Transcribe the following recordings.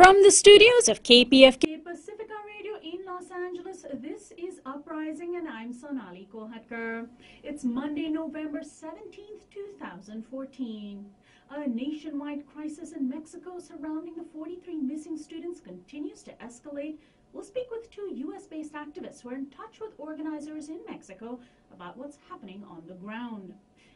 From the studios of KPFK Pacifica Radio in Los Angeles, this is Uprising and I'm Sonali. It's Monday, November 17th, 2014. A nationwide crisis in Mexico surrounding the 43 missing students continues to escalate. We'll speak with two U.S.-based activists who are in touch with organizers in Mexico about what's happening on the ground.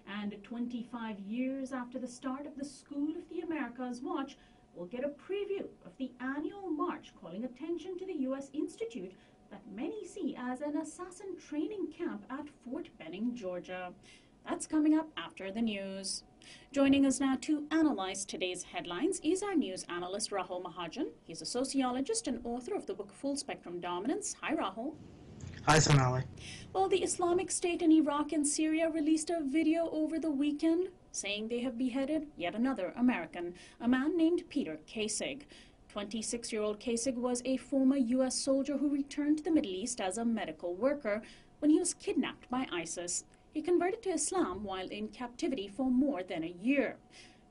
And 25 years after the start of the School of the Americas March, we'll get a preview of the annual march calling attention to the U.S. Institute that many see as an assassin training camp at Fort Benning, Georgia. That's coming up after the news. Joining us now to analyze today's headlines is our news analyst, Rahul Mahajan. He's a sociologist and author of the book Full Spectrum Dominance. Hi, Rahul. Hi, Sonali. Well, the Islamic State in Iraq and Syria released a video over the weekend saying they have beheaded yet another American, a man named Peter Kasich. 26-year-old Kasich was a former U.S. soldier who returned to the Middle East as a medical worker when he was kidnapped by ISIS. He converted to Islam while in captivity for more than a year.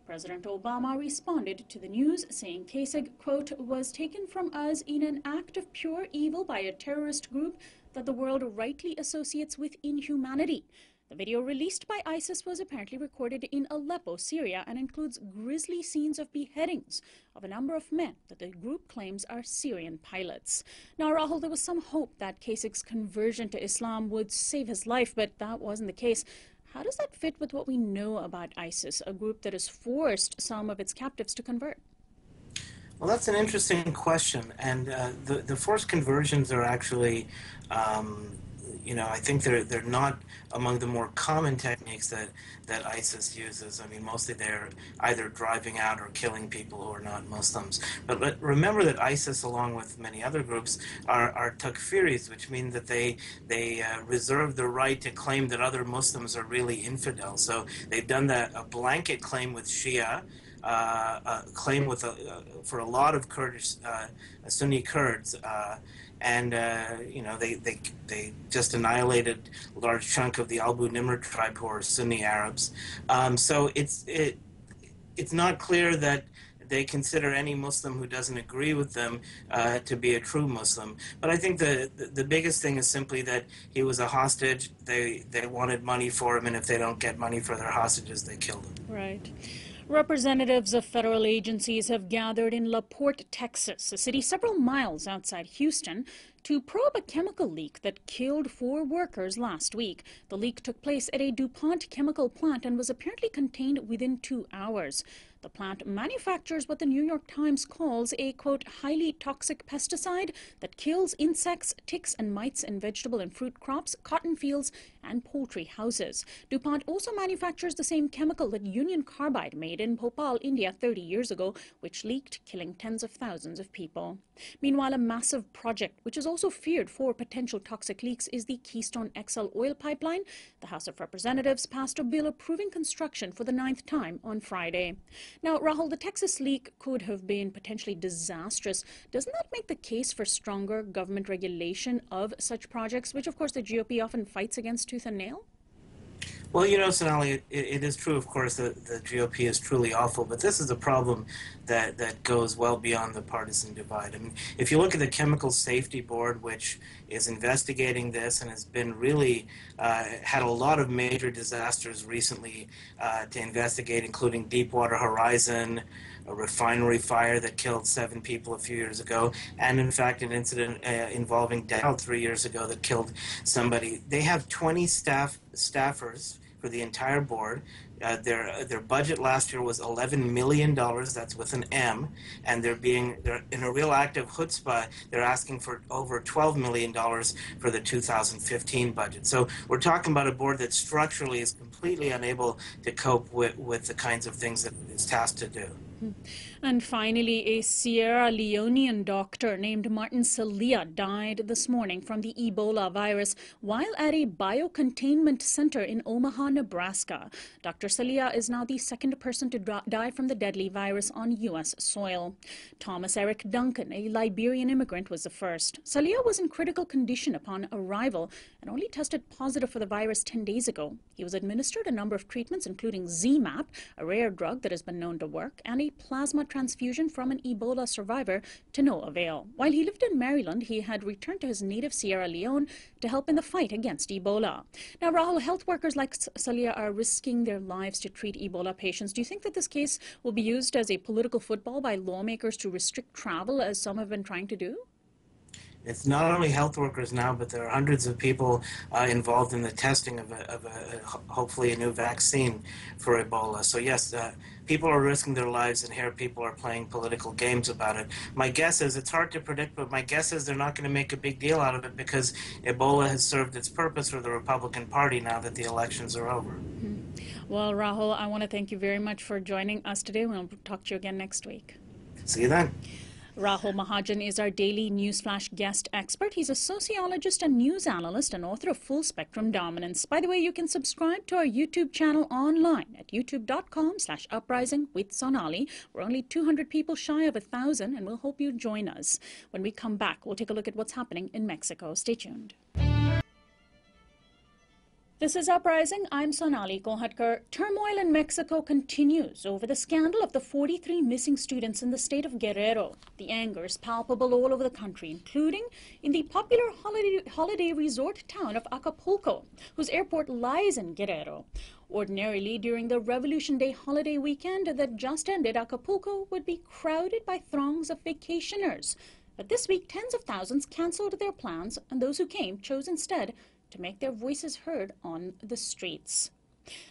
President Obama responded to the news, saying Kasich, quote, was taken from us in an act of pure evil by a terrorist group that the world rightly associates with inhumanity. The video released by ISIS was apparently recorded in Aleppo, Syria, and includes grisly scenes of beheadings of a number of men that the group claims are Syrian pilots. Now, Rahul, there was some hope that Kasich's conversion to Islam would save his life, but that wasn't the case. How does that fit with what we know about ISIS, a group that has forced some of its captives to convert? Well, that's an interesting question, and the forced conversions are actually, I think they're not among the more common techniques that ISIS uses. I mean, mostly they're either driving out or killing people who are not Muslims. But remember that ISIS, along with many other groups, are takfiris, which mean that they reserve the right to claim that other Muslims are really infidels. So they've done a blanket claim with Shia, a claim with for a lot of Kurdish Sunni Kurds, and they just annihilated a large chunk of the Abu Nimr tribe, who are Sunni Arabs. So it's not clear that they consider any Muslim who doesn't agree with them to be a true Muslim. But I think the biggest thing is simply that he was a hostage. They wanted money for him, and if they don't get money for their hostages, they kill them. Right. Representatives of federal agencies have gathered in La Porte, Texas, a city several miles outside Houston, to probe a chemical leak that killed 4 workers last week. The leak took place at a DuPont chemical plant and was apparently contained within 2 hours. The plant manufactures what the New York Times calls a, quote, highly toxic pesticide that kills insects, ticks, and mites in vegetable and fruit crops, cotton fields, and poultry houses. DuPont also manufactures the same chemical that Union Carbide made in Bhopal, India 30 years ago, which leaked, killing tens of thousands of people. Meanwhile, a massive project, which is also feared for potential toxic leaks, is the Keystone XL oil pipeline. The House of Representatives passed a bill approving construction for the 9th time on Friday. Now, Rahul, the Texas leak could have been potentially disastrous. Doesn't that make the case for stronger government regulation of such projects, which, of course, the GOP often fights against tooth and nail? Well, Sonali, it is true, of course, that the GOP is truly awful, but this is a problem that goes well beyond the partisan divide. I mean, if you look at the Chemical Safety Board, which is investigating this and has been really had a lot of major disasters recently to investigate, including Deepwater Horizon, a refinery fire that killed 7 people a few years ago, and in fact an incident involving Dow 3 years ago that killed somebody. They have 20 staffers for the entire board. Their budget last year was $11 million. That's with an M, and they're in a real act of chutzpah. They're asking for over $12 million for the 2015 budget. So we're talking about a board that structurally is completely unable to cope with the kinds of things that it's tasked to do. And finally, a Sierra Leonean doctor named Martin Celia died this morning from the Ebola virus while at a biocontainment center in Omaha, Nebraska. Dr. Celia is now the 2nd person to die from the deadly virus on U.S. soil. Thomas Eric Duncan, a Liberian immigrant, was the first. Celia was in critical condition upon arrival and only tested positive for the virus 10 days ago. He was administered a number of treatments, including ZMapp, a rare drug that has been known to work, and a plasma transfusion from an Ebola survivor to no avail. While he lived in Maryland, he had returned to his native Sierra Leone to help in the fight against Ebola. Now, Rahul, health workers like Salia are risking their lives to treat Ebola patients. Do you think that this case will be used as a political football by lawmakers to restrict travel, as some have been trying to do? It's not only health workers now, but there are hundreds of people involved in the testing of hopefully a new vaccine for Ebola. So yes, people are risking their lives, and here people are playing political games about it. My guess is, it's hard to predict, but my guess is they're not going to make a big deal out of it because Ebola has served its purpose for the Republican Party now that the elections are over. Well, Rahul, I want to thank you very much for joining us today. We'll talk to you again next week. See you then. Rahul Mahajan is our daily Newsflash guest expert. He's a sociologist and news analyst and author of Full Spectrum Dominance. By the way, you can subscribe to our YouTube channel online at youtube.com/uprising with Sonali. We're only 200 people shy of 1,000, and we'll hope you join us. When we come back, we'll take a look at what's happening in Mexico. Stay tuned. This is Uprising. I'm Sonali Kohatkar. Turmoil in Mexico continues over the scandal of the 43 missing students in the state of Guerrero. The anger is palpable all over the country, including in the popular holiday resort town of Acapulco, whose airport lies in Guerrero. Ordinarily, during the Revolution Day holiday weekend that just ended, Acapulco would be crowded by throngs of vacationers. But this week, tens of thousands canceled their plans, and those who came chose instead to make their voices heard on the streets.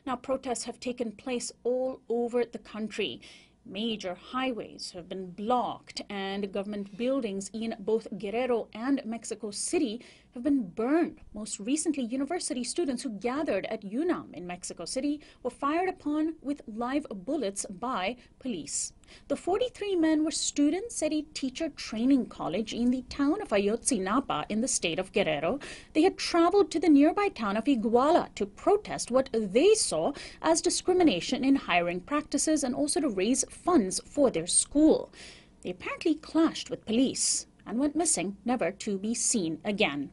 Now, protests have taken place all over the country. Major highways have been blocked, and government buildings in both Guerrero and Mexico City have been burned. Most recently, university students who gathered at UNAM in Mexico City were fired upon with live bullets by police. The 43 men were students at a teacher training college in the town of Ayotzinapa in the state of Guerrero. They had traveled to the nearby town of Iguala to protest what they saw as discrimination in hiring practices and also to raise funds for their school. They apparently clashed with police and went missing, never to be seen again.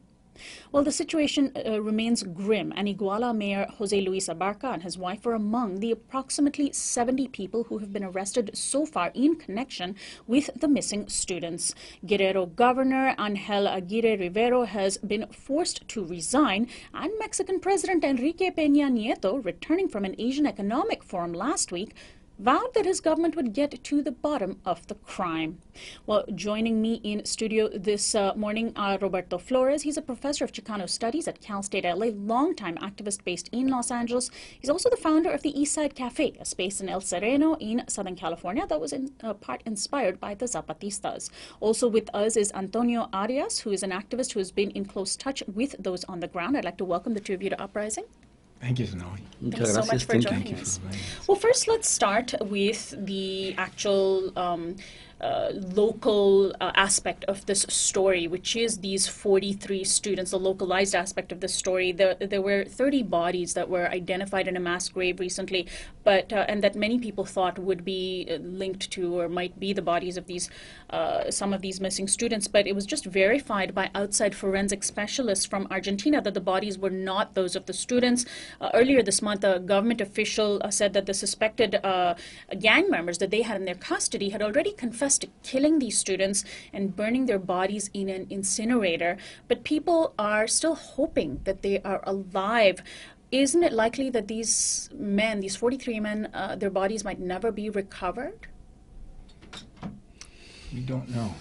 Well, the situation remains grim, and Iguala Mayor Jose Luis Abarca and his wife are among the approximately 70 people who have been arrested so far in connection with the missing students. Guerrero Governor Angel Aguirre Rivero has been forced to resign, and Mexican President Enrique Peña Nieto, returning from an Asian Economic Forum last week, vowed that his government would get to the bottom of the crime. Well, joining me in studio this morning are Roberto Flores. He's a professor of Chicano Studies at Cal State LA, longtime activist based in Los Angeles. He's also the founder of the Eastside Cafe, a space in El Sereno in Southern California that was in part inspired by the Zapatistas. Also with us is Antonio Arias, who is an activist who has been in close touch with those on the ground. I'd like to welcome the two of you to Uprising. Thank you, Sonali. Thanks so much for joining us. Well, first, let's start with the actual local aspect of this story, which is these 43 students, the localized aspect of this story. There were 30 bodies that were identified in a mass grave recently, but and that many people thought would be linked to or might be the bodies of these some of these missing students. But it was just verified by outside forensic specialists from Argentina that the bodies were not those of the students. Earlier this month, a government official said that the suspected gang members that they had in their custody had already confessed to killing these students and burning their bodies in an incinerator. But people are still hoping that they are alive. Isn't it likely that these men, these 43 men, their bodies might never be recovered? We don't know.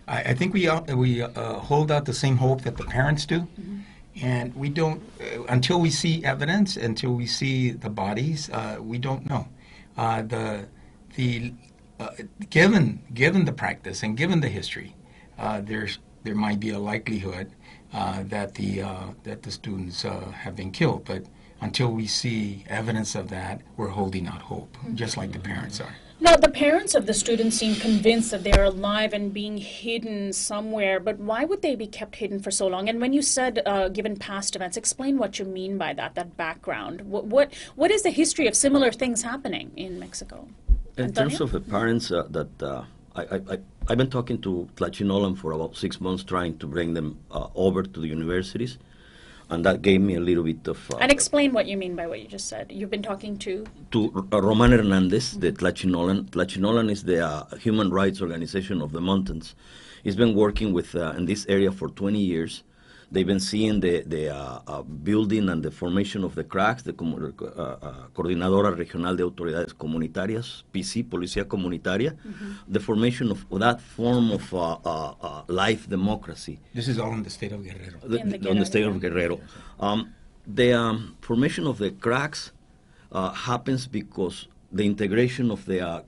I think we hold out the same hope that the parents do. Mm-hmm. And we don't, until we see evidence, until we see the bodies, we don't know. Given the practice and given the history, there might be a likelihood that the students have been killed. But until we see evidence of that, we're holding out hope, just like the parents are. Now, the parents of the students seem convinced that they're alive and being hidden somewhere, but why would they be kept hidden for so long? And when you said, given past events, explain what you mean by that background. What is the history of similar things happening in Mexico? In terms of the parents, I've been talking to Tlachinolan for about 6 months, trying to bring them over to the universities. and that gave me a little bit of... And explain what you mean by what you just said. You've been talking to Roman Hernandez, the Tlachinolan. Tlachinolan is the human rights organization of the mountains. He's been working with in this area for 20 years. They've been seeing the building and the formation of the cracks, the Coordinadora Regional de Autoridades Comunitarias, PC, Policía Comunitaria, the formation of that form of life democracy. This is all in the state of Guerrero. On the state of Guerrero. The formation of the cracks happens because the integration of the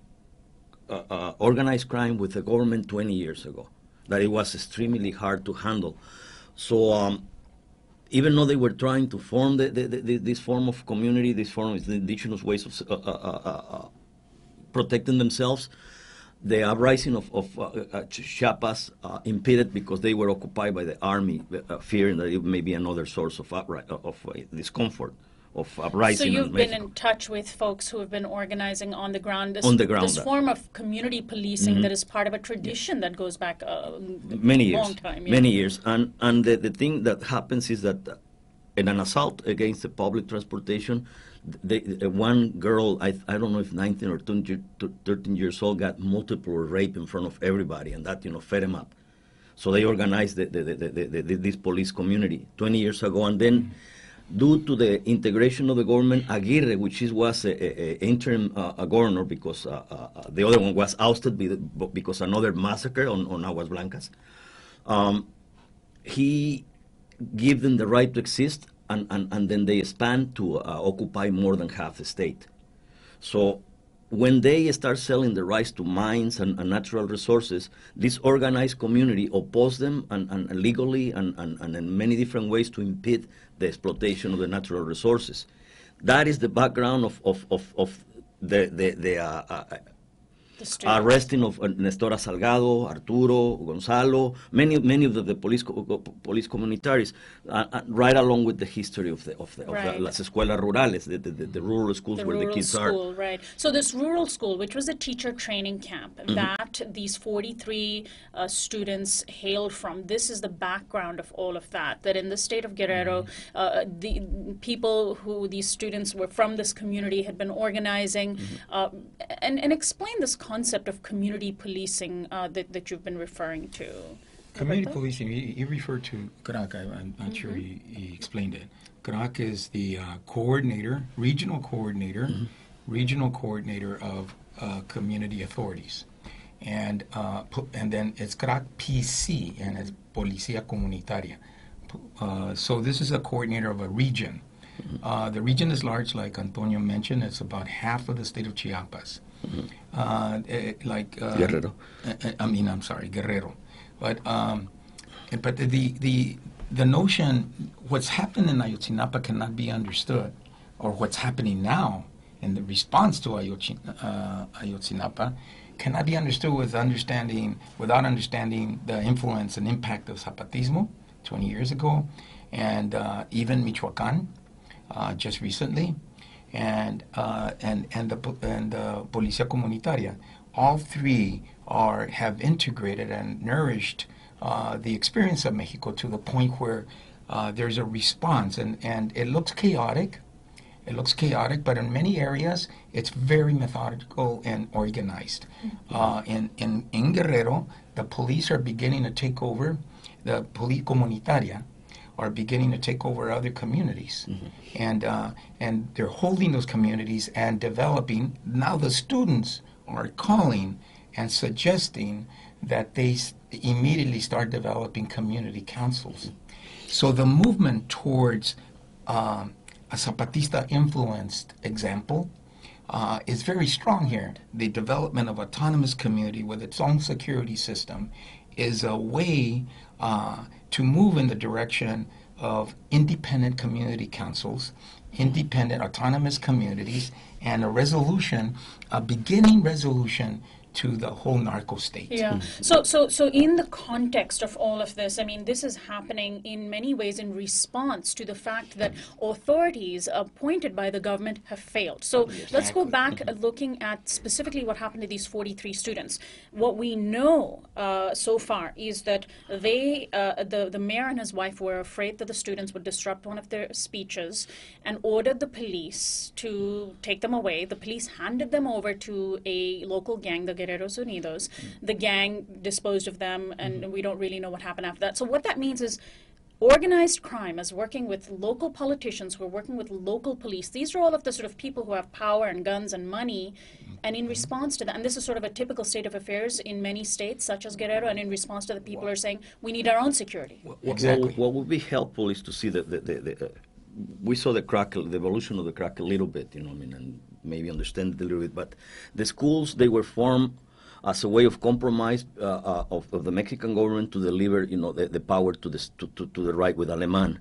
organized crime with the government 20 years ago, that it was extremely hard to handle. So even though they were trying to form this form of community, this form of indigenous ways of protecting themselves, the uprising of Chiapas impeded because they were occupied by the army, fearing that it may be another source of discomfort, of uprising. So you've been in touch with folks who have been organizing on the ground. This form of community policing that is part of a tradition that goes back many years, long time. Yeah. Many years. And the thing that happens is that in an assault against the public transportation, one girl, I don't know if 19 or 13 years old, got multiple rape in front of everybody, and that fed them up. So they organized this police community 20 years ago, and then due to the integration of the government, Aguirre, which was a interim governor because the other one was ousted because another massacre on Aguas Blancas, he gave them the right to exist, and then they expand to occupy more than half the state. So when they start selling the rights to mines and natural resources, this organized community opposed them and legally and in many different ways to impede the exploitation of the natural resources. That is the background of the arresting of Nestora Salgado, Arturo, Gonzalo, many of the police communitaries, right along with the history of the las escuelas rurales, the rural schools where the kids are. Right. So this rural school, which was a teacher training camp that these 43 students hailed from, this is the background of all of that. That in the state of Guerrero, the people who these students were from this community had been organizing, and explain this concept of community policing that you've been referring to. Community Roberto? policing, he referred to CRAC, I'm not sure he explained it. CRAC is the regional coordinator of community authorities. And then it's CRAC PC, and it's Policía Comunitaria. So this is a coordinator of a region. The region is large, like Antonio mentioned. It's about half of the state of Chiapas. Guerrero. I'm sorry, Guerrero. But the notion, what's happened in Ayotzinapa cannot be understood, or what's happening now in the response to Ayotzinapa cannot be understood without understanding the influence and impact of Zapatismo 20 years ago, and even Michoacán just recently, and the Policía Comunitaria. All three have integrated and nourished the experience of Mexico to the point where there's a response, and it looks chaotic. But in many areas, it's very methodical and organized. In Guerrero, the police are beginning to take over, the Policía Comunitaria are beginning to take over other communities. And they're holding those communities and developing. Now the students are calling and suggesting that they immediately start developing community councils. So the movement towards a Zapatista-influenced example is very strong here. The development of autonomous community with its own security system is a way to move in the direction of independent community councils, independent autonomous communities, and a beginning resolution to the whole narco state. Yeah. So in the context of all of this, I mean, this is happening in many ways in response to the fact that authorities appointed by the government have failed. So let's go back looking at specifically what happened to these 43 students. What we know so far is that the mayor and his wife were afraid that the students would disrupt one of their speeches and ordered the police to take them away. The police handed them over to a local gang, the Guerreros Unidos. The gang disposed of them, and we don't really know what happened after that. So what that means is organized crime is working with local politicians who are working with local police. These are all of the sort of people who have power and guns and money. And in response to that, and this is sort of a typical state of affairs in many states, such as Guerrero, and in response to the people are saying, we need our own security. Exactly. What would be helpful is to see we saw the evolution of the crack a little bit, you know, I mean, and maybe understand it a little bit, but the schools, they were formed as a way of compromise of the Mexican government to deliver, you know, the power to the right with Alemán.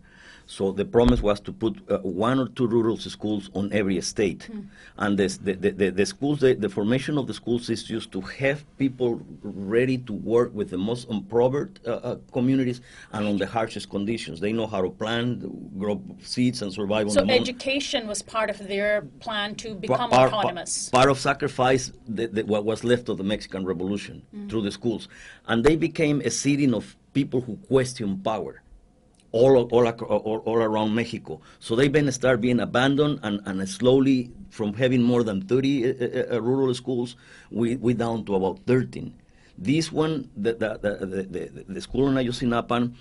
So the promise was to put 1 or 2 rural schools on every state. And the schools, the formation of the schools is just to have people ready to work with the most impoverished communities and on the harshest conditions. They know how to plant, grow seeds, and survive on the mountain. So education was part of their plan to become autonomous. Part of sacrifice what was left of the Mexican Revolution through the schools. And they became a setting of people who question power. All around Mexico. So they've been start being abandoned and slowly from having more than 30 rural schools, we down to about 13. This one, the school in Ayotzinapa,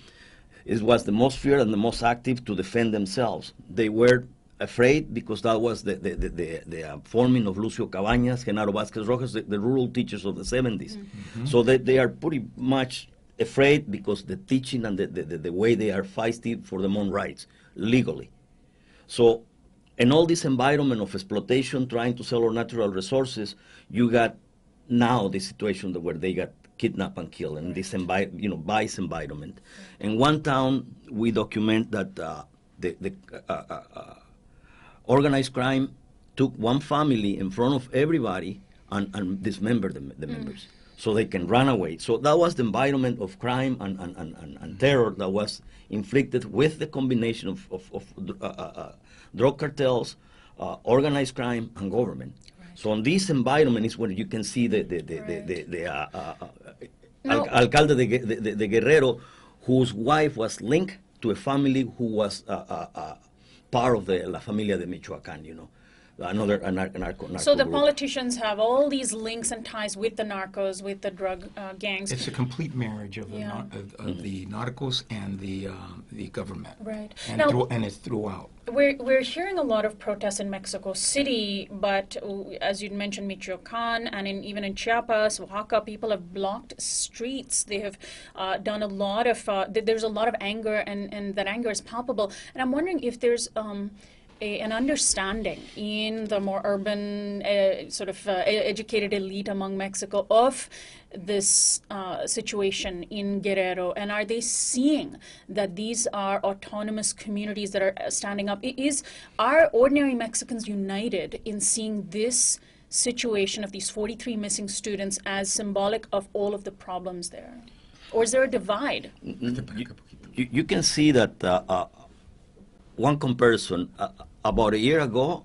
was the most feared and the most active to defend themselves. They were afraid because that was the forming of Lucio Cabañas, Genaro Vázquez Rojas, the rural teachers of the 70s. So they are pretty much afraid because the teaching and the way they are fighting for their own rights legally. So in all this environment of exploitation, trying to sell our natural resources, you got now the situation where they got kidnapped and killed in this vice environment. In one town, we document that the organized crime took one family in front of everybody and dismembered the members. So they can run away. So that was the environment of crime and terror that was inflicted with the combination of drug cartels, organized crime, and government. Right. So in this environment is where you can see the alcalde de Guerrero, whose wife was linked to a family who was part of the La Familia de Michoacán, you know. Another narco So the group. Politicians have all these links and ties with the narcos, with the drug gangs. It's a complete marriage of the narcos and the government. Right. And, Now, and it's throughout. We're hearing a lot of protests in Mexico City, but as you mentioned, Michoacán and even in Chiapas, Oaxaca, people have blocked streets. They have done a lot of, there's a lot of anger, and that anger is palpable. And I'm wondering if there's an understanding in the more urban, educated elite among Mexico of this situation in Guerrero, and are they seeing that these are autonomous communities that are standing up? Are ordinary Mexicans united in seeing this situation of these 43 missing students as symbolic of all of the problems there? Or is there a divide? You can see that one comparison, about a year ago,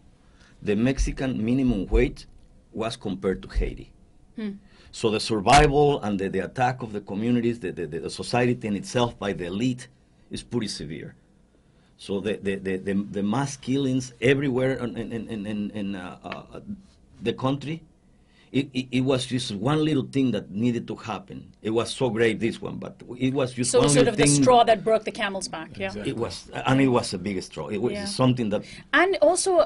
the Mexican minimum wage was compared to Haiti. So the survival and the attack of the communities, the society in itself by the elite is pretty severe. So the mass killings everywhere in the country, it was just one little thing that needed to happen. It was so great, this one, but it was just one sort of thing. The straw that broke the camel's back, yeah. It was, and it was a big straw. It was something that... And also,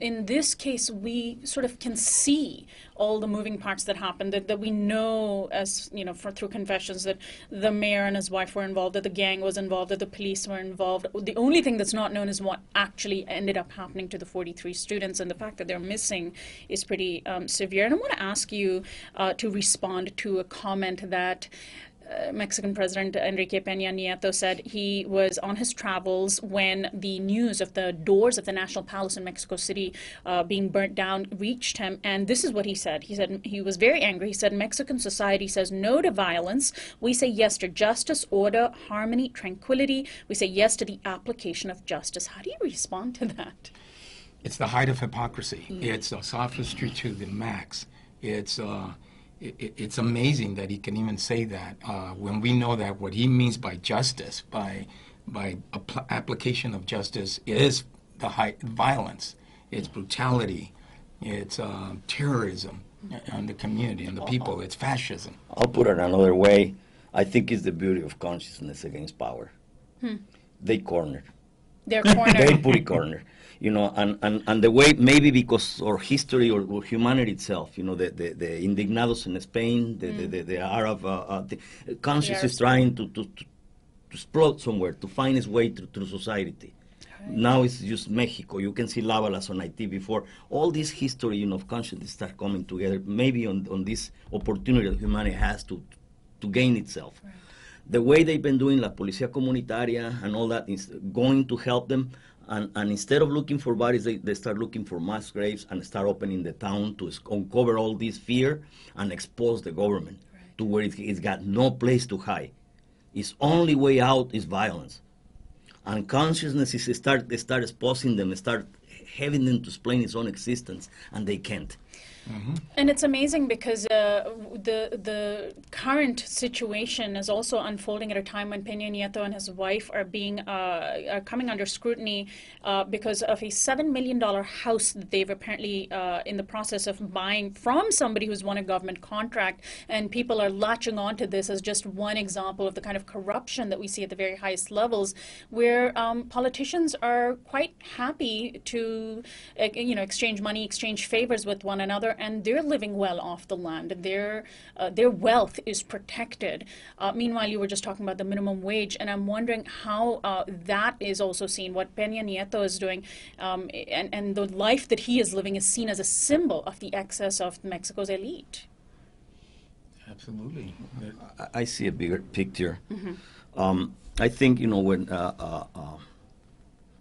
in this case, we sort of can see all the moving parts that happened, that we know, as you know, through confessions, that the mayor and his wife were involved, that the gang was involved, that the police were involved. The only thing that's not known is what actually ended up happening to the 43 students, and the fact that they're missing is pretty severe. And I want to ask you to respond to a comment that Mexican President Enrique Peña Nieto said he was on his travels when the news of the doors of the National Palace in Mexico City being burnt down reached him. And this is what he said. He said he was very angry. He said, Mexican society says no to violence. We say yes to justice, order, harmony, tranquility. We say yes to the application of justice. How do you respond to that? It's the height of hypocrisy. It's a sophistry to the max. It's amazing that he can even say that when we know that what he means by justice, by application of justice, is the violence, it's brutality, it's terrorism on the community and the people, it's fascism. I'll put it another way. I think it's the beauty of consciousness against power. They cornered. They're cornered. They put it corner. You know, and the way, maybe because our history or humanity itself, you know, the indignados in Spain, the Arab conscience is trying to sprout somewhere, to find its way through society. Right. Now it's just Mexico. You can see Lavalas on IT before. All this history, you know, of consciousness start coming together, maybe on this opportunity that humanity has to gain itself. Right. The way they've been doing La Policía Comunitaria and all that is going to help them. And instead of looking for bodies, they start looking for mass graves and start opening the town to uncover all this fear and expose the government to where it's got no place to hide. Its only way out is violence. And consciousness is start exposing them, start having them to explain its own existence, and they can't. Mm-hmm. And it's amazing because the current situation is also unfolding at a time when Peña Nieto and his wife are coming under scrutiny because of a $7 million house that they've apparently in the process of buying from somebody who's won a government contract, and people are latching on to this as just one example of the kind of corruption that we see at the very highest levels, where politicians are quite happy to exchange money, exchange favors with one another, and they're living well off the land. Their wealth is protected. Meanwhile, you were just talking about the minimum wage, and I'm wondering how that is also seen, what Peña Nieto is doing, and the life that he is living is seen as a symbol of the excess of Mexico's elite. Absolutely. I see a bigger picture. Mm-hmm. I think, when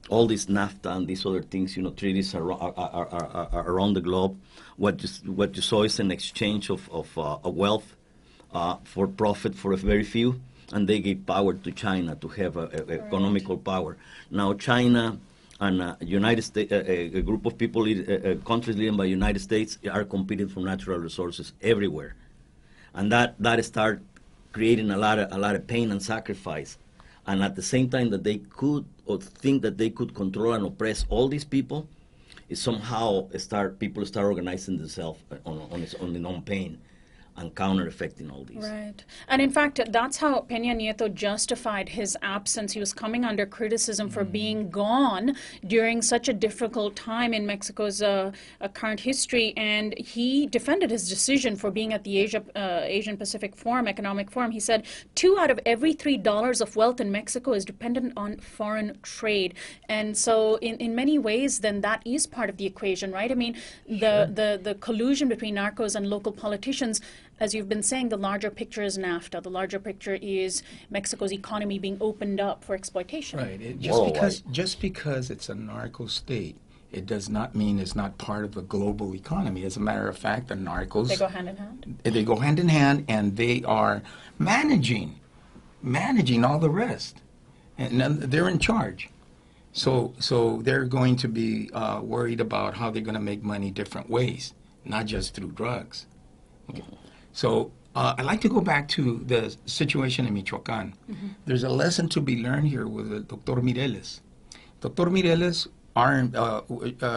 all this NAFTA and these other things, treaties around the globe, what you saw is an exchange of wealth for profit for a very few, and they gave power to China to have economical power. Now China and United States, a group of people, countries led by United States, are competing for natural resources everywhere, and that start creating a lot of pain and sacrifice. And at the same time that they could, or think that they could control and oppress all these people, is somehow people start organizing themselves on their own pain and counter-effecting all these. Right. And in fact, that's how Peña Nieto justified his absence. He was coming under criticism for being gone during such a difficult time in Mexico's current history, and he defended his decision for being at the Asian Pacific Forum, Economic Forum. He said 2 out of every $3 of wealth in Mexico is dependent on foreign trade. And so in many ways, then that is part of the equation, right? I mean, the collusion between narcos and local politicians, as you've been saying, the larger picture is NAFTA. The larger picture is Mexico's economy being opened up for exploitation. Right. Just because it's a narco state, it does not mean it's not part of the global economy. As a matter of fact, the narcos... They go hand in hand? They go hand in hand, and they are managing all the rest. And they're in charge. So they're going to be worried about how they're going to make money different ways, not just through drugs. Okay. So I'd like to go back to the situation in Michoacán. Mm-hmm. There's a lesson to be learned here with Dr. Mireles. Dr. Mireles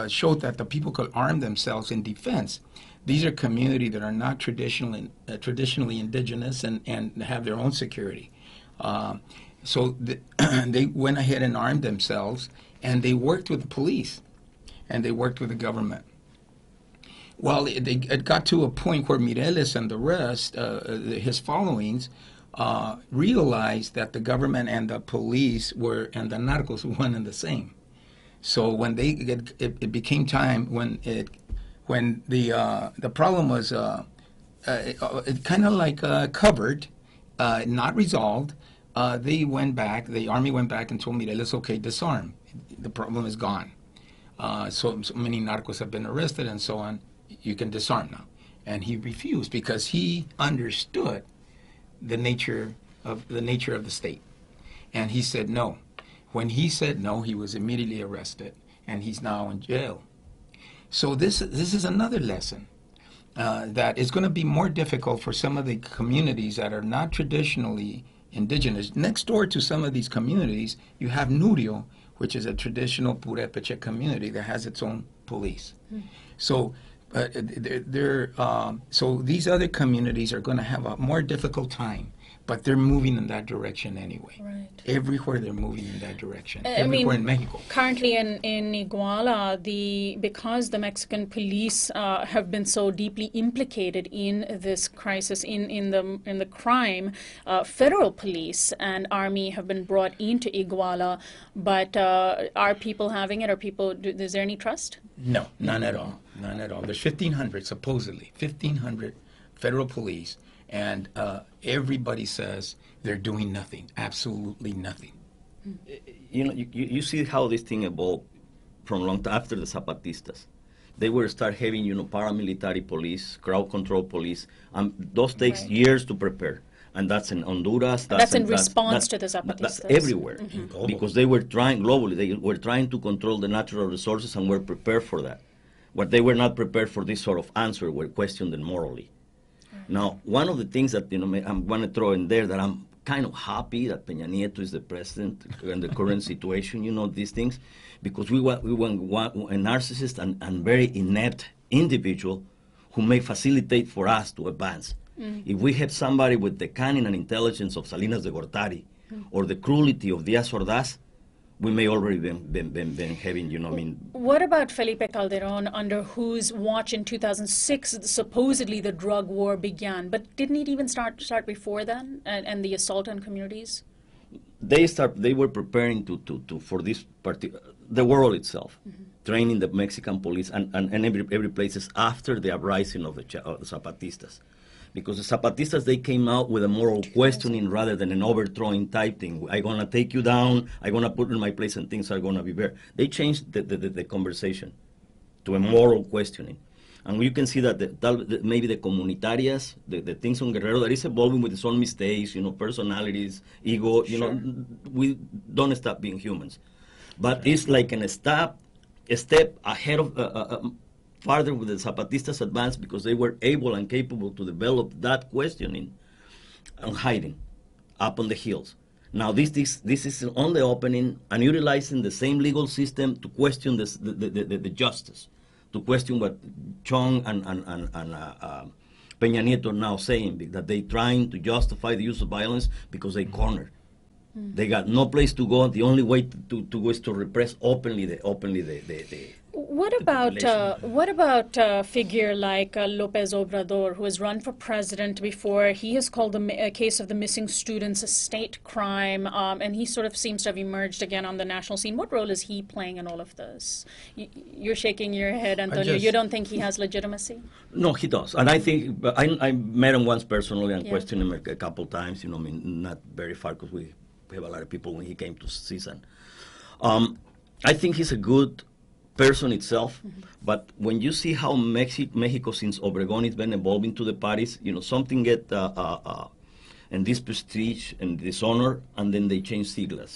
showed that the people could arm themselves in defense. These are communities that are not traditionally indigenous and have their own security. So they went ahead and armed themselves, and they worked with the police, and they worked with the government. Well, it got to a point where Mireles and the rest, his followings, realized that the government and the police and the narcos were one and the same. So when it became time when the problem was it kind of like covered, not resolved. They went back, the army went back and told me that it's okay, disarm. The problem is gone. So many narcos have been arrested and so on, you can disarm now. And he refused because he understood the nature of the state. And he said no. When he said no, he was immediately arrested, and he's now in jail. So this is another lesson that is going to be more difficult for some of the communities that are not traditionally indigenous. Next door to some of these communities, you have Nurio, which is a traditional Purepecha community that has its own police. So so these other communities are going to have a more difficult time, but they're moving in that direction anyway. Right. Everywhere they're moving in that direction. I Everywhere mean, in Mexico. Currently in Iguala, because the Mexican police have been so deeply implicated in this crisis, in the crime, federal police and army have been brought into Iguala. But are people having it? Is there any trust? No, none at all. None at all. There's 1,500, supposedly, 1,500 federal police, and everybody says they're doing nothing, absolutely nothing. You know, you see how this thing evolved from long time after the Zapatistas. They will start having, paramilitary police, crowd control police, and those takes years to prepare. And that's in Honduras. That's in response to the Zapatistas. That's everywhere. Because they were trying, globally, they were trying to control the natural resources and were prepared for that. What they were not prepared for this sort of answer were questioned them morally. Now, one of the things that I'm going to throw in there that I'm kind of happy that Peña Nieto is the president in the current situation, these things, because we want a narcissist and very inept individual who may facilitate for us to advance. If we have somebody with the cunning and intelligence of Salinas de Gortari or the cruelty of Díaz Ordaz, we may already been having, What about Felipe Calderón, under whose watch in 2006 supposedly the drug war began? But didn't it even start before then, and the assault on communities? They were preparing for this the world itself, training the Mexican police and every places after the uprising of the Zapatistas. Because the Zapatistas, they came out with a moral questioning rather than an overthrowing type thing. I'm going to take you down, I'm going to put you in my place, and things are going to be better. They changed the conversation to a moral questioning. And you can see that maybe the comunitarias, the things on Guerrero, that is evolving with its own mistakes, personalities, ego, we don't stop being humans. But it's like a step ahead of... farther with the Zapatistas advanced because they were able and capable to develop that questioning and hiding up on the hills. Now this is on the opening and utilizing the same legal system to question the justice, to question what Chong and Peña Nieto are now saying, that they trying to justify the use of violence because they cornered. They got no place to go. The only way to go is to repress openly the What about a figure like López Obrador, who has run for president before? He has called the case of the missing students a state crime, and he sort of seems to have emerged again on the national scene. What role is he playing in all of this? You're shaking your head, Antonio. You don't think he has legitimacy? No, he does. And I think, I met him once personally and questioned him a couple times, not very far because we have a lot of people when he came to CISAN. I think he's a good person itself, but when you see how Mexico since Obregón has been evolving to the parties, something get and this prestige and dishonor, and then they change siglas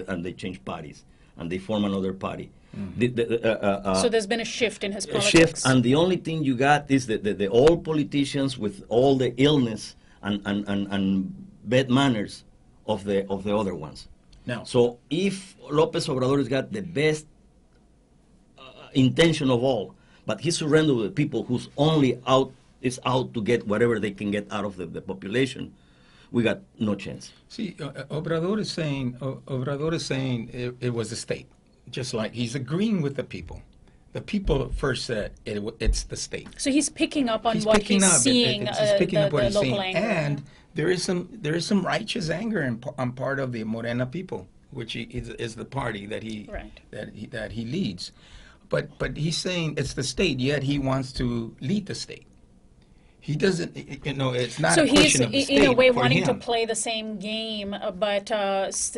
and they change parties and they form another party. So there's been a shift in his politics. Shift, and the only thing you got is the old politicians with all the illness and bad manners of the other ones. No. So if López Obrador has got the best intention of all, but he surrendered to the people who's only out to get whatever they can get out of the population, we got no chance. See, Obrador is saying it was a state, just like he's agreeing with the people. The people first said it's the state. So he's picking up on what he's seeing, he's picking up what he's local seeing, anger. and there is some righteous anger on part of the Morena people, which is the party that he leads. But he's saying it's the state, yet he wants to lead the state. He doesn't, it's not So a he's, question of the state in a way, for wanting to him. play the same game, but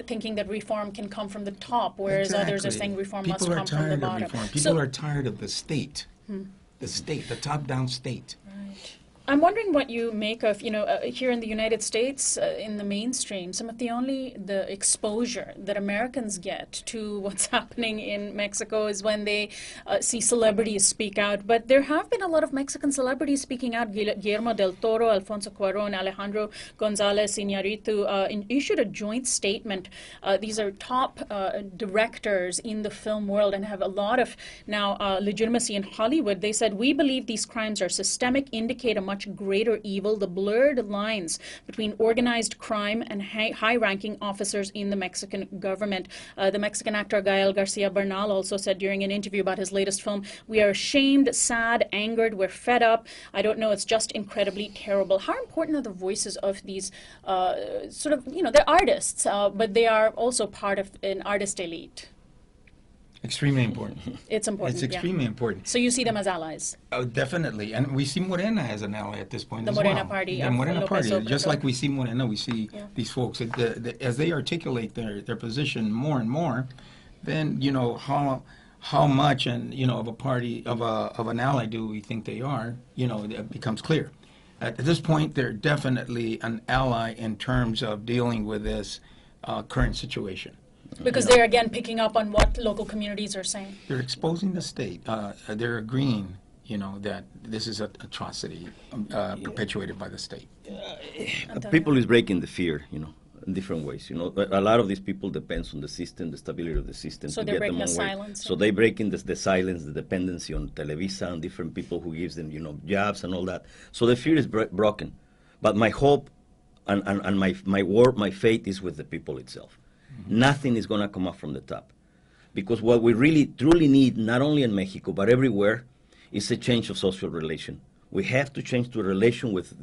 thinking that reform can come from the top, whereas others are Exactly. saying reform People must are come from the tired of bottom. reform. People So are tired of the state, the top-down state. I'm wondering what you make of, here in the United States, in the mainstream, some of the exposure that Americans get to what's happening in Mexico is when they see celebrities speak out. But there have been a lot of Mexican celebrities speaking out. Guillermo del Toro, Alfonso Cuarón, Alejandro González Iñárritu issued a joint statement. These are top directors in the film world and have a lot of now legitimacy in Hollywood. They said, "We believe these crimes are systemic, indicate a much greater evil, the blurred lines between organized crime and high-ranking officers in the Mexican government." The Mexican actor Gael Garcia Bernal also said during an interview about his latest film, "We are ashamed, sad, angered, we're fed up. I don't know, it's just incredibly terrible." How important are the voices of these they're artists, but they are also part of an artist elite? Extremely important. It's important, It's extremely important. So you see them as allies? Oh, definitely. And we see Morena as an ally at this point The as Morena well. Party The of Morena López Party. Just Obrador. like we see Morena, we see these folks. As they articulate their position more and more, then, how much of a party, of an ally do we think they are, it becomes clear. At this point, they're definitely an ally in terms of dealing with this current situation. Because they're, again, picking up on what local communities are saying. They're exposing the state. They're agreeing, that this is an atrocity perpetuated by the state. People is breaking the fear, in different ways. A lot of these people depends on the system, the stability of the system. So to they're get them breaking the on way. silence. So they breaking the silence, the dependency on Televisa and different people who gives them, jobs and all that. So the fear is broken. But my hope and my faith is with the people itself. Nothing is going to come up from the top. Because what we really, truly need, not only in Mexico, but everywhere, is a change of social relation. We have to change the relation with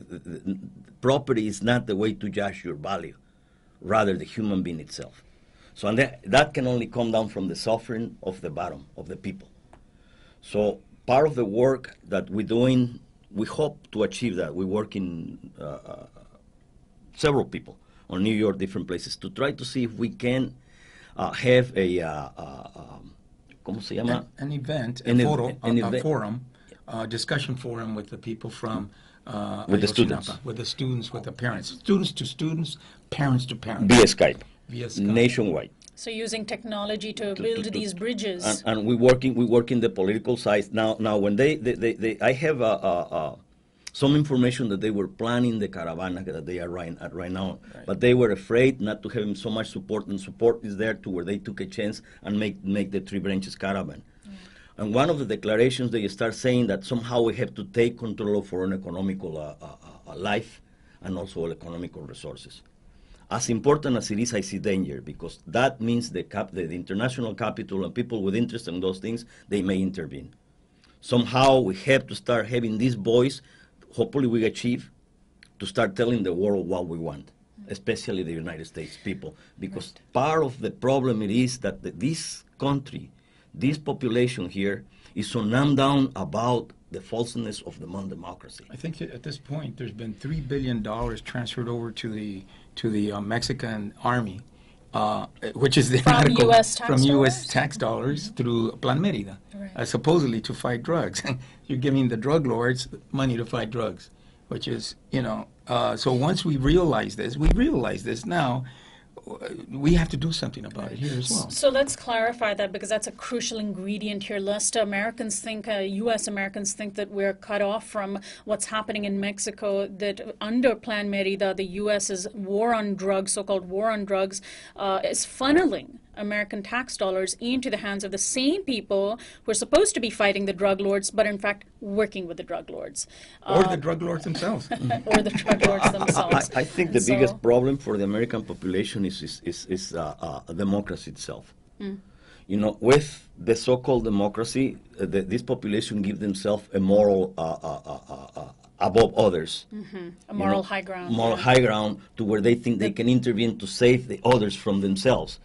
property is not the way to judge your value, rather the human being itself. So and that can only come down from the suffering of the bottom, of the people. So part of the work that we're doing, we hope to achieve that. We work in several people on New York, different places, to try to see if we can have ¿cómo se llama? An event, event. forum, discussion forum with the people from with the students. With the students, with the parents. Students to students, parents to parents. Via Skype. Via Skype. Nationwide. So using technology to build these bridges. And we working the political side. Now when I have some information that they were planning the caravana that they are right now, but they were afraid not to have so much support, and support is there to where they took a chance and make the Three Branches caravan. And one of the declarations, they start saying that somehow we have to take control of our own economical life and also our economical resources. As important as it is, I see danger, because that means the international capital and people with interest in those things, they may intervene. Somehow we have to start having this voice. Hopefully we achieve to start telling the world what we want, especially the United States people, because part of the problem it is that this country, this population here, is so numbed down about the falseness of the modern democracy. I think at this point there's been $3 billion transferred over to the Mexican army, which is the from U.S. tax dollars through Plan Mérida, supposedly to fight drugs. You're giving the drug lords money to fight drugs, which is, so once we realize this now, we have to do something about it here as well. So let's clarify that, because that's a crucial ingredient here. Lest Americans think, U.S. Americans think that we're cut off from what's happening in Mexico, that under Plan Mérida, the U.S.'s war on drugs, so-called war on drugs, is funneling American tax dollars into the hands of the same people who are supposed to be fighting the drug lords, but in fact working with the drug lords. Or the drug lords themselves. Or the drug lords themselves. I think the biggest problem for the American population is democracy itself. With the so-called democracy, this population gives themselves a moral above others. A moral high ground. Moral high ground to where they think they can intervene to save the others from themselves.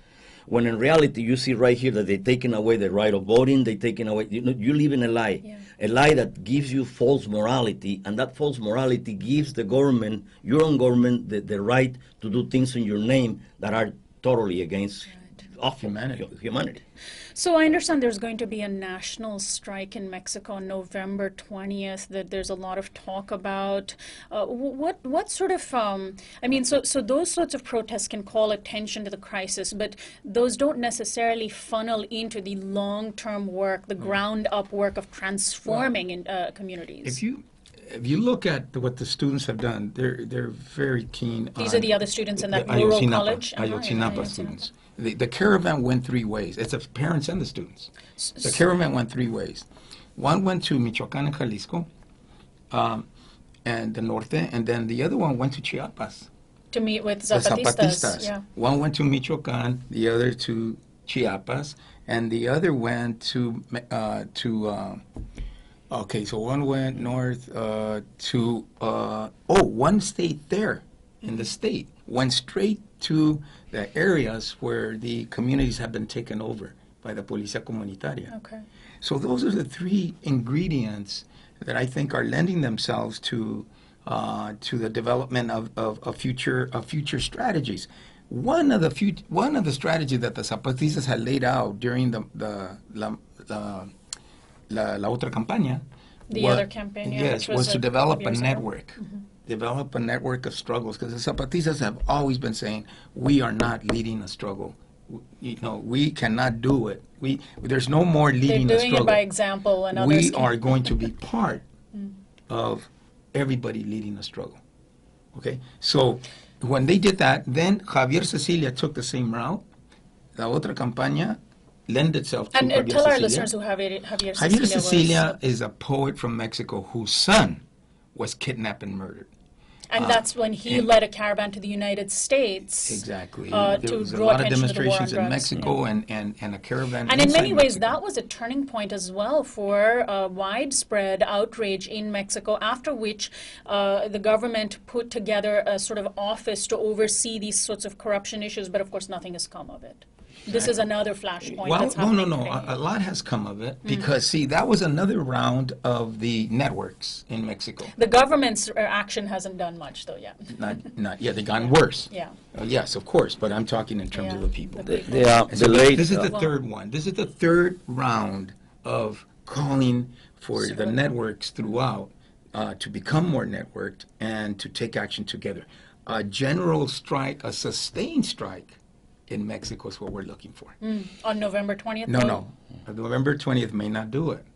When in reality, you see right here that they're taking away the right of voting, they're taking away, you live in a lie. a lie that gives you false morality, and that false morality gives the government, your own government, the right to do things in your name that are totally against awful humanity. So I understand there's going to be a national strike in Mexico on November 20th that there's a lot of talk about. What sort of, so those sorts of protests can call attention to the crisis, but those don't necessarily funnel into the long-term work, the ground-up work of transforming in communities. If you look at what the students have done, they're very keen. These are the other students in that rural college? Ayotzinapa students. The caravan went three ways. It's the parents and the students. The caravan went three ways. One went to Michoacán and Jalisco, and the norte, and then the other one went to Chiapas. To meet with The Zapatistas. Yeah. One went to Michoacán, the other to Chiapas, and the other went to okay, so one went north to one stayed there in the state, went straight to the areas where the communities have been taken over by the Policía Comunitaria. Okay. So those are the three ingredients that I think are lending themselves to the development of future strategies. One of the strategies that the Zapatistas had laid out during la otra campaña, Other campaign, yes, was to develop a network. Develop a network of struggles, because the Zapatistas have always been saying, we are not leading a struggle. We cannot do it. There's no more leading a struggle. They're doing it by example, and others we are going to be part of everybody leading a struggle. Okay? So when they did that, then Javier Cecilia took the same route. La otra campaña lend itself to and Javier tell Cecilia. Our listeners who Javier Javier Cecilia is a poet from Mexico whose son was kidnapped and murdered. And that's when he led a caravan to the United States. Exactly. There was a lot of demonstrations in Mexico and a caravan. And in many ways, Mexico. that was a turning point as well for widespread outrage in Mexico, after which the government put together a sort of office to oversee these sorts of corruption issues, but of course nothing has come of it. This is another flashpoint that's happening no. today. A lot has come of it because, see, that was another round of the networks in Mexico. The government's action hasn't done much, though, yet. Not yet. They've gotten worse. Yeah. Yes, of course, but I'm talking in terms of the people. This is the third one. This is the third round of calling for the networks throughout to become more networked and to take action together. A general strike, a sustained strike, in Mexico is what we're looking for. On November 20th? No. November 20th may not do it.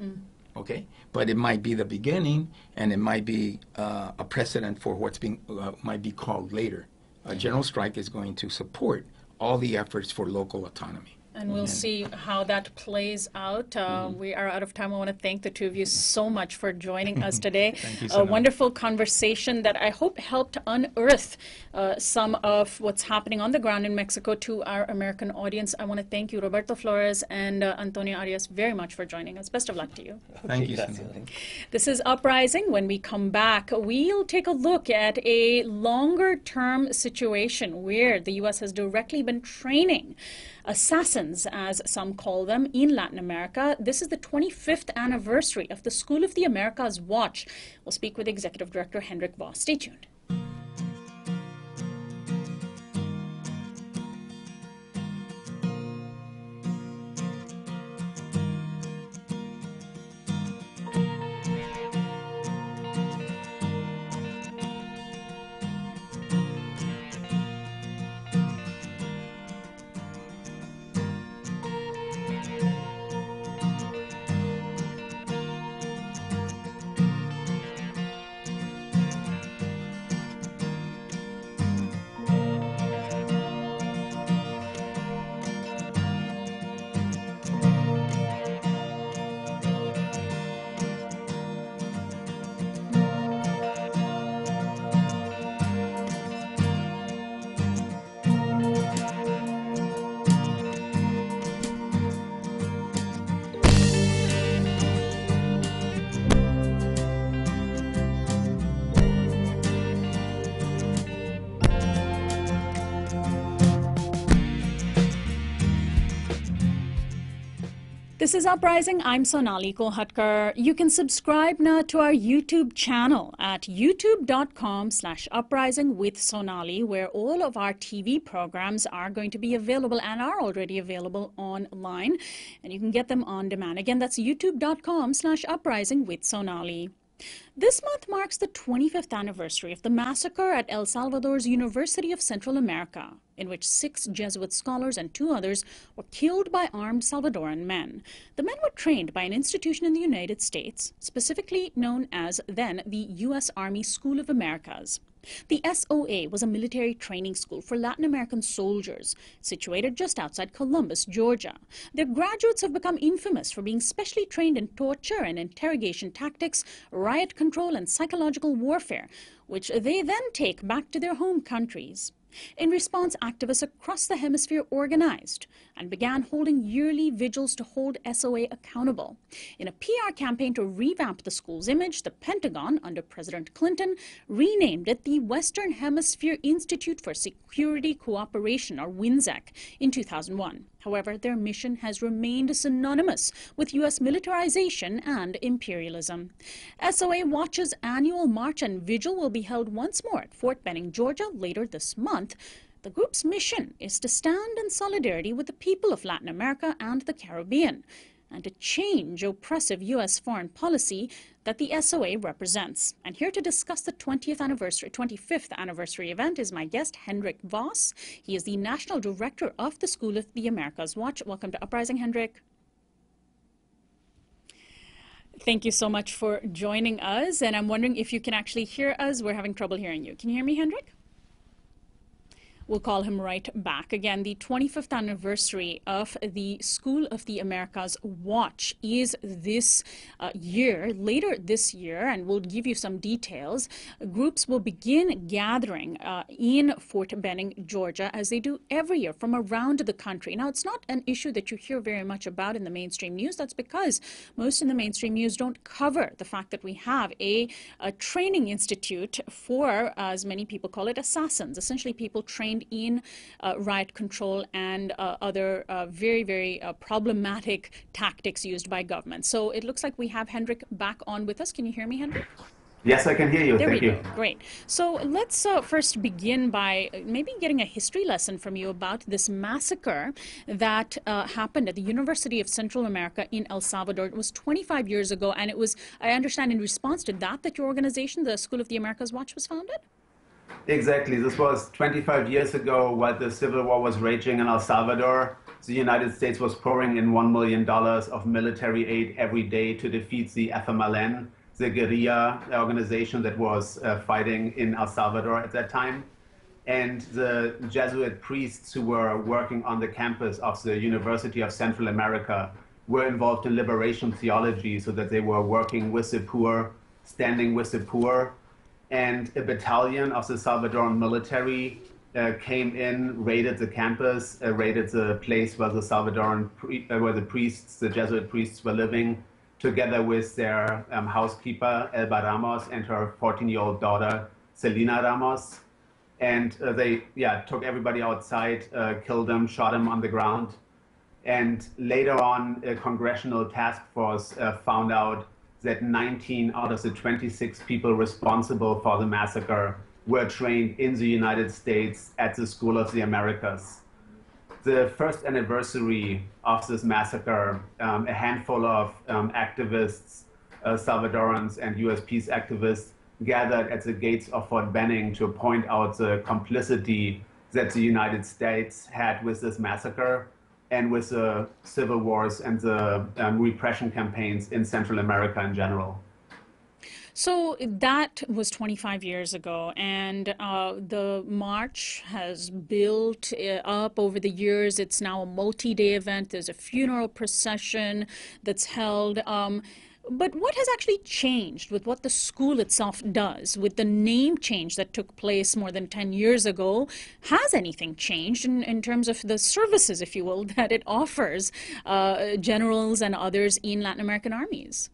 Okay? But it might be the beginning, and it might be a precedent for what's being might be called later. A general strike is going to support all the efforts for local autonomy. And we'll see how that plays out. We are out of time. I want to thank the two of you so much for joining us today. Thank you, A Sonali. wonderful conversation that I hope helped unearth some of what's happening on the ground in Mexico to our American audience. I want to thank you, Roberto Flores and Antonio Arias, very much for joining us. Best of luck to you. Thank you, Sonali. This is Uprising. When we come back, we'll take a look at a longer-term situation where the U.S. has directly been training assassins, as some call them, in Latin America. This is the 25th anniversary of the School of the Americas Watch. We'll speak with Executive Director Hendrik Voss. Stay tuned. This is Uprising. I'm Sonali Kolhatkar. You can subscribe now to our YouTube channel at youtube.com/uprising with Sonali, where all of our TV programs are going to be available and are already available online. And you can get them on demand. Again, that's youtube.com/uprising with Sonali. This month marks the 25th anniversary of the massacre at El Salvador's University of Central America, in which 6 Jesuit scholars and 2 others were killed by armed Salvadoran men. The men were trained by an institution in the United States, specifically known as then the U.S. Army School of Americas. The SOA was a military training school for Latin American soldiers, situated just outside Columbus, Georgia. Their graduates have become infamous for being specially trained in torture and interrogation tactics, riot control, and psychological warfare, which they then take back to their home countries. In response, activists across the hemisphere organized and began holding yearly vigils to hold SOA accountable. In a PR campaign to revamp the school's image, the Pentagon, under President Clinton, renamed it the Western Hemisphere Institute for Security Cooperation, or WINSEC, in 2001. However, their mission has remained synonymous with U.S. militarization and imperialism. SOA Watch's annual march and vigil will be held once more at Fort Benning, Georgia, later this month. The group's mission is to stand in solidarity with the people of Latin America and the Caribbean, and to change oppressive U.S. foreign policy that the SOA represents. And here to discuss the 25th anniversary event is my guest, Hendrik Voss. He is the National Director of the School of the Americas Watch. Welcome to Uprising, Hendrik. Thank you so much for joining us. And I'm wondering if you can actually hear us. We're having trouble hearing you. Can you hear me, Hendrik? We'll call him right back. Again, the 25th anniversary of the School of the Americas Watch is this year, later this year, and we'll give you some details. Groups will begin gathering in Fort Benning, Georgia, as they do every year from around the country. Now, it's not an issue that you hear very much about in the mainstream news. That's because most in the mainstream news don't cover the fact that we have a training institute for, as many people call it, assassins, essentially people trained in riot control and other very, very problematic tactics used by government. So it looks like we have Hendrik back on with us. Can you hear me, Hendrik? Yes, I can hear you. There Thank we you. go. Great. So let's first begin by maybe getting a history lesson from you about this massacre that happened at the University of Central America in El Salvador. It was 25 years ago, and it was, I understand, in response to that your organization, the School of the Americas Watch, was founded? Exactly. This was 25 years ago while the civil war was raging in El Salvador. The United States was pouring in $1 million of military aid every day to defeat the FMLN, the guerrilla organization that was fighting in El Salvador at that time. And the Jesuit priests who were working on the campus of the University of Central America were involved in liberation theology, so that they were working with the poor, standing with the poor. And a battalion of the Salvadoran military came in, raided the campus, raided the place where the where the priests, the Jesuit priests, were living, together with their housekeeper Elba Ramos and her 14-year-old daughter Selena Ramos. And they took everybody outside, killed them, shot them on the ground. And later on, a congressional task force found out that 19 out of the 26 people responsible for the massacre were trained in the United States at the School of the Americas. The first anniversary of this massacre, a handful of activists, Salvadorans and US peace activists, gathered at the gates of Fort Benning to point out the complicity that the United States had with this massacre and with the civil wars and the repression campaigns in Central America in general. So that was 25 years ago, and the march has built up over the years. It's now a multi-day event. There's a funeral procession that's held. But what has actually changed with what the school itself does, with the name change that took place more than 10 years ago? Has anything changed in terms of the services, if you will, that it offers generals and others in Latin American armies?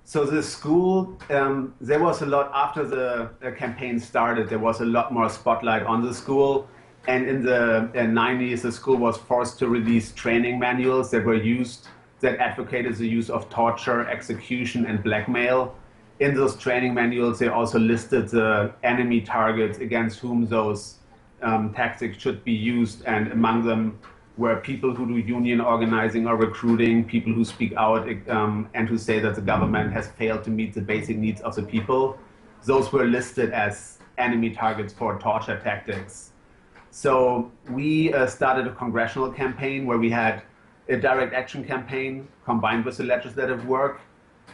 So the school, there was a lot, after the campaign started, there was a lot more spotlight on the school. And in the 90s, the school was forced to release training manuals that were used that advocated the use of torture, execution, and blackmail. In those training manuals, they also listed the enemy targets against whom those tactics should be used, and among them were people who do union organizing or recruiting, people who speak out and who say that the government has failed to meet the basic needs of the people. Those were listed as enemy targets for torture tactics. So we started a congressional campaign where we had a direct action campaign combined with the legislative work,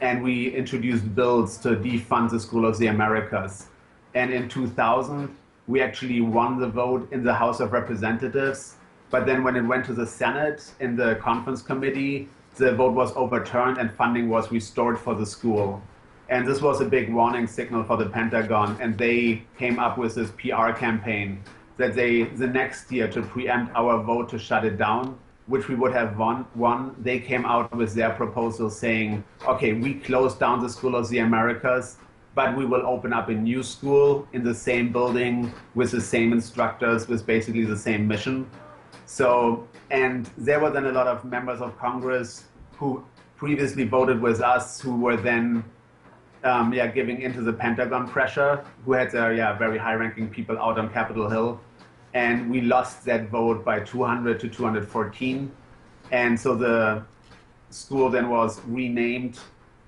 and we introduced bills to defund the School of the Americas. And in 2000, we actually won the vote in the House of Representatives, but then when it went to the Senate in the conference committee, the vote was overturned and funding was restored for the school. And this was a big warning signal for the Pentagon, and they came up with this PR campaign that the next year, to preempt our vote to shut it down, which we would have won, they came out with their proposal saying, okay, we closed down the School of the Americas, but we will open up a new school in the same building with the same instructors, with basically the same mission. So, and there were then a lot of members of Congress who previously voted with us, who were then giving into the Pentagon pressure, who had very high-ranking people out on Capitol Hill. And we lost that vote by 200 to 214. And so the school then was renamed.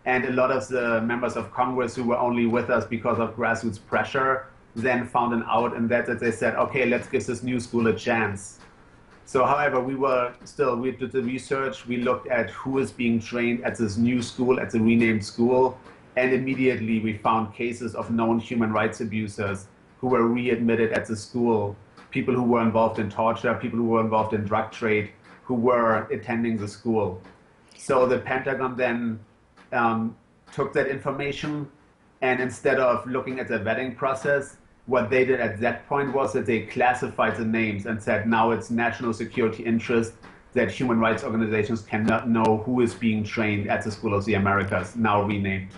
And a lot of the members of Congress who were only with us because of grassroots pressure then found an out in that they said, okay, let's give this new school a chance. So however, we did the research, we looked at who is being trained at this new school, at the renamed school, and immediately we found cases of known human rights abusers who were readmitted at the school, people who were involved in torture, people who were involved in drug trade, who were attending the school. So the Pentagon then took that information, and instead of looking at the vetting process, what they did at that point was that they classified the names and said, now it's national security interest that human rights organizations cannot know who is being trained at the School of the Americas, now renamed.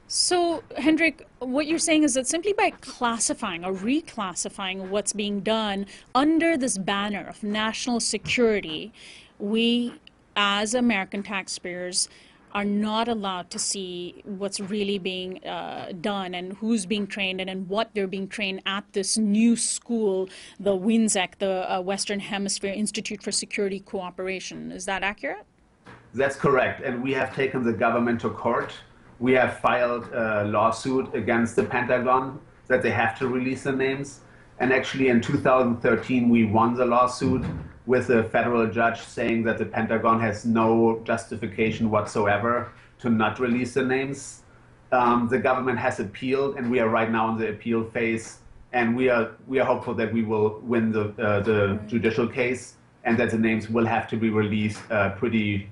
So, Hendrik, what you're saying is that simply by classifying or reclassifying what's being done under this banner of national security, we, as American taxpayers, are not allowed to see what's really being done and who's being trained and what they're being trained at this new school, the WINSEC, the Western Hemisphere Institute for Security Cooperation. Is that accurate? That's correct. And we have taken the government to court. We have filed a lawsuit against the Pentagon that they have to release the names. And actually in 2013, we won the lawsuit with a federal judge saying that the Pentagon has no justification whatsoever to not release the names. The government has appealed, and we are right now in the appeal phase. And we are hopeful that we will win the judicial case, and that the names will have to be released pretty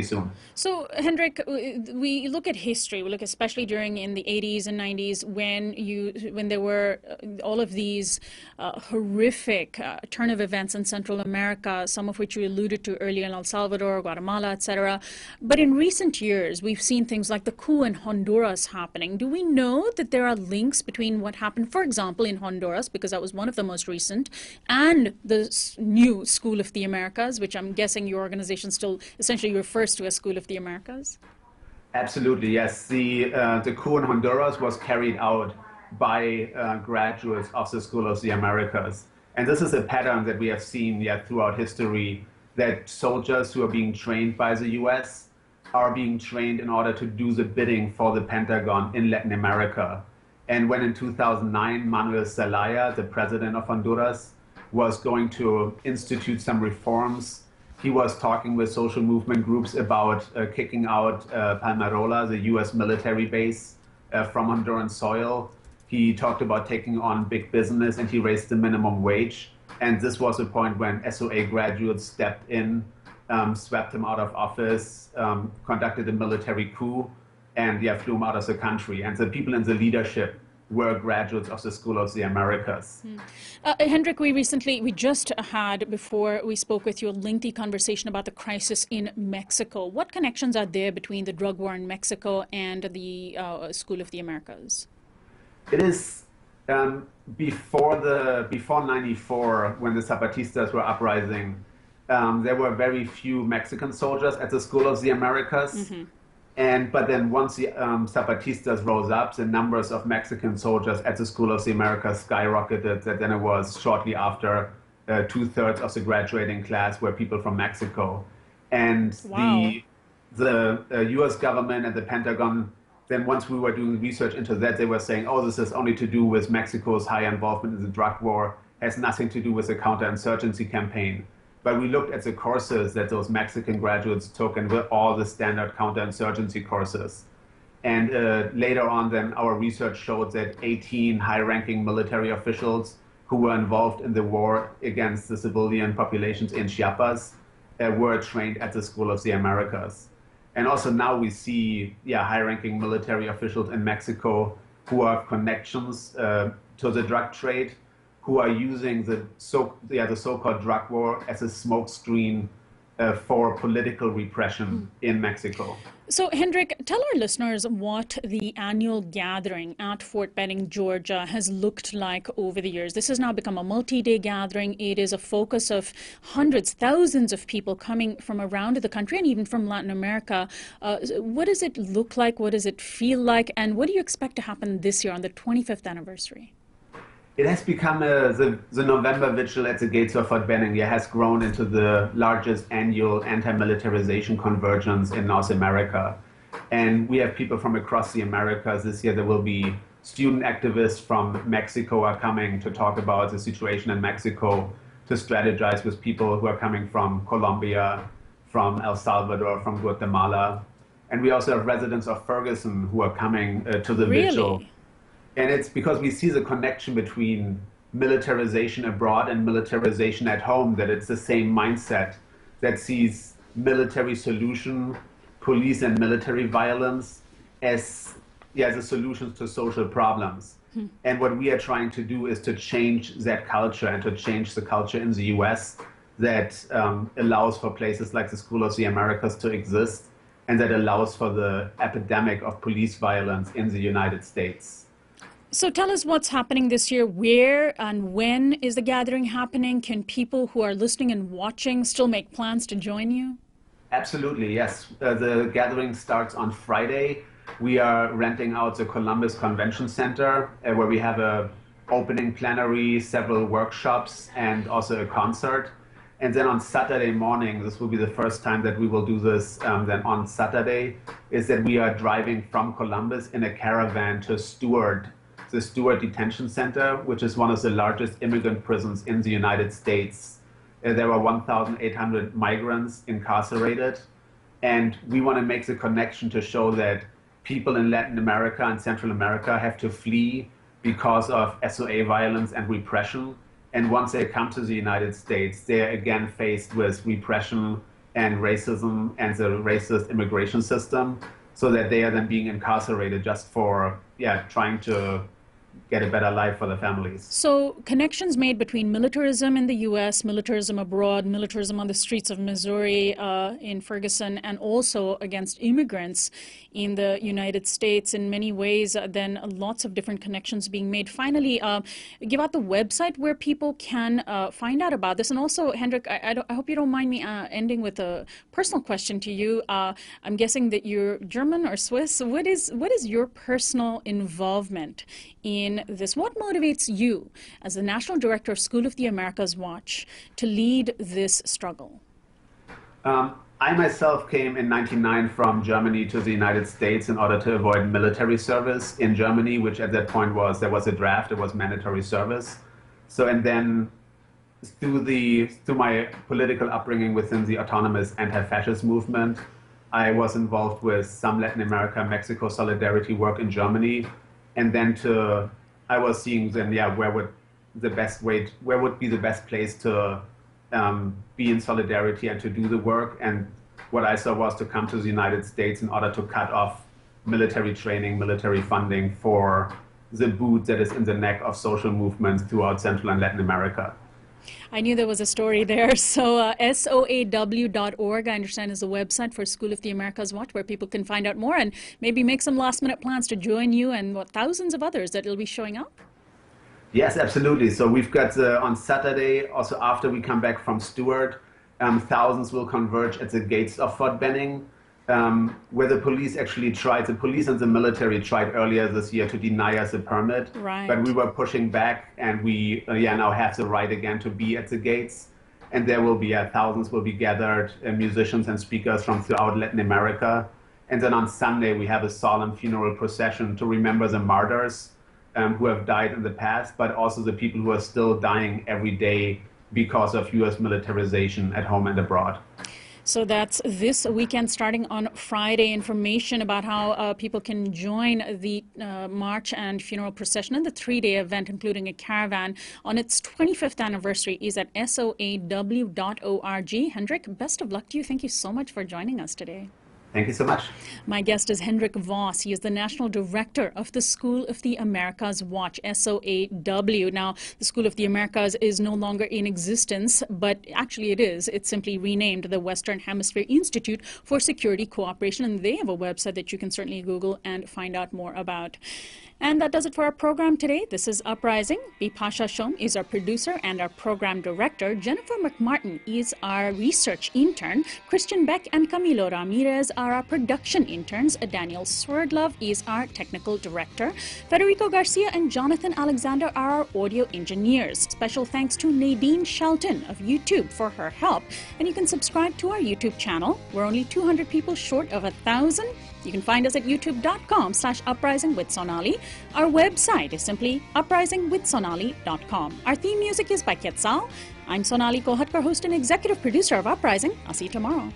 soon. So, Hendrik, we look at history. We look especially in the 80s and 90s when there were all of these horrific turn of events in Central America, some of which you alluded to earlier in El Salvador, Guatemala, etc. But in recent years, we've seen things like the coup in Honduras happening. Do we know that there are links between what happened, for example, in Honduras, because that was one of the most recent, and the new School of the Americas, which I'm guessing your organization still essentially refers to as School of the Americas? Absolutely, yes. The coup in Honduras was carried out by graduates of the School of the Americas. And this is a pattern that we have seen throughout history, that soldiers who are being trained by the US are being trained in order to do the bidding for the Pentagon in Latin America. And when in 2009, Manuel Zelaya, the president of Honduras, was going to institute some reforms, he was talking with social movement groups about kicking out Palmarola, the US military base, from Honduran soil. He talked about taking on big business, and he raised the minimum wage. And this was a point when SOA graduates stepped in, swept him out of office, conducted a military coup, and flew him out of the country. And the people in the leadership were graduates of the School of the Americas. Hendrik, we just had, before we spoke with you, a lengthy conversation about the crisis in Mexico. What connections are there between the drug war in Mexico and the School of the Americas? It is before '94, when the Zapatistas were uprising, there were very few Mexican soldiers at the School of the Americas. But then once the Zapatistas rose up, the numbers of Mexican soldiers at the School of the Americas skyrocketed. That then it was shortly after 2/3 of the graduating class were people from Mexico. And Wow. the US government and the Pentagon, then once we were doing research into that, they were saying, oh, this is only to do with Mexico's high involvement in the drug war, has nothing to do with the counterinsurgency campaign. But we looked at the courses that those Mexican graduates took, and were all the standard counterinsurgency courses. And later on, then our research showed that 18 high-ranking military officials who were involved in the war against the civilian populations in Chiapas were trained at the School of the Americas. And also now we see, high-ranking military officials in Mexico who have connections to the drug trade, who are using the so-called drug war as a smokescreen for political repression in Mexico. So, Hendrik, tell our listeners what the annual gathering at Fort Benning, Georgia has looked like over the years. This has now become a multi-day gathering. It is a focus of hundreds, thousands of people coming from around the country and even from Latin America. What does it look like? What does it feel like? And what do you expect to happen this year on the 25th anniversary? It has become the November Vigil at the gates of Fort Benning has grown into the largest annual anti-militarization convergence in North America. And we have people from across the Americas. This year there will be student activists from Mexico are coming to talk about the situation in Mexico, to strategize with people who are coming from Colombia, from El Salvador, from Guatemala. And we also have residents of Ferguson who are coming to the vigil. And it's because we see the connection between militarization abroad and militarization at home, that it's the same mindset that sees military solution, police and military violence as the solutions to social problems. And what we are trying to do is to change that culture and to change the culture in the US that allows for places like the School of the Americas to exist, and that allows for the epidemic of police violence in the United States. So tell us what's happening this year. Where and when is the gathering happening? Can people who are listening and watching still make plans to join you? Absolutely, yes. The gathering starts on Friday. We are renting out the Columbus Convention Center, where we have a opening plenary, several workshops, and also a concert. And then on Saturday morning, this will be the first time that we will do this, then on Saturday, is that we are driving from Columbus in a caravan to Stewart, the Stewart Detention Center, which is one of the largest immigrant prisons in the United States. There are 1,800 migrants incarcerated, and we want to make the connection to show that people in Latin America and Central America have to flee because of SOA violence and repression. And once they come to the United States, they're again faced with repression and racism and the racist immigration system, so that they are then being incarcerated just for trying to get a better life for the families. So connections made between militarism in the U.S., militarism abroad, militarism on the streets of Missouri, in Ferguson, and also against immigrants in the United States in many ways, then lots of different connections being made. Finally, give out the website where people can find out about this. And also, Hendrik, I hope you don't mind me ending with a personal question to you. I'm guessing that you're German or Swiss. What is your personal involvement in this? What motivates you as the National Director of School of the Americas Watch to lead this struggle? I myself came in 1999 from Germany to the United States in order to avoid military service in Germany, which at that point there was a draft, it was mandatory service. So, and then through my political upbringing within the autonomous anti-fascist movement, I was involved with some Latin America, Mexico solidarity work in Germany. And then I was seeing then, where would be the best place to be in solidarity and to do the work. And what I saw was to come to the United States in order to cut off military training, military funding for the boot that is in the neck of social movements throughout Central and Latin America. I knew there was a story there. So SOAW.org, I understand, is the website for School of the Americas Watch, where people can find out more and maybe make some last-minute plans to join you and thousands of others that will be showing up. Yes, absolutely. So we've got on Saturday, also after we come back from Stewart, thousands will converge at the gates of Fort Benning, where the police and the military tried earlier this year to deny us a permit. Right. But we were pushing back, and we now have the right again to be at the gates. And there will be thousands will be gathered, musicians and speakers from throughout Latin America. And then on Sunday, we have a solemn funeral procession to remember the martyrs who have died in the past, but also the people who are still dying every day because of U.S. militarization at home and abroad. So that's this weekend starting on Friday. Information about how people can join the march and funeral procession and the 3-day event, including a caravan, on its 25th anniversary is at soaw.org. Hendrik, best of luck to you. Thank you so much for joining us today. Thank you so much. My guest is Hendrik Voss. He is the National Director of the School of the Americas Watch, SOAW. Now, the School of the Americas is no longer in existence, but actually it is. It's simply renamed the Western Hemisphere Institute for Security Cooperation, and they have a website that you can certainly Google and find out more about. And that does it for our program today. This is Uprising. Bipasha Shom is our producer and our program director. Jennifer McMartin is our research intern. Christian Beck and Camilo Ramirez are our production interns. Daniel Swerdlove is our technical director. Federico Garcia and Jonathan Alexander are our audio engineers. Special thanks to Nadine Shelton of YouTube for her help. And you can subscribe to our YouTube channel. We're only 200 people short of 1,000. You can find us at youtube.com/Uprising with Sonali. Our website is simply uprisingwithsonali.com. Our theme music is by Quetzal. I'm Sonali Kohatkar, host and executive producer of Uprising. I'll see you tomorrow.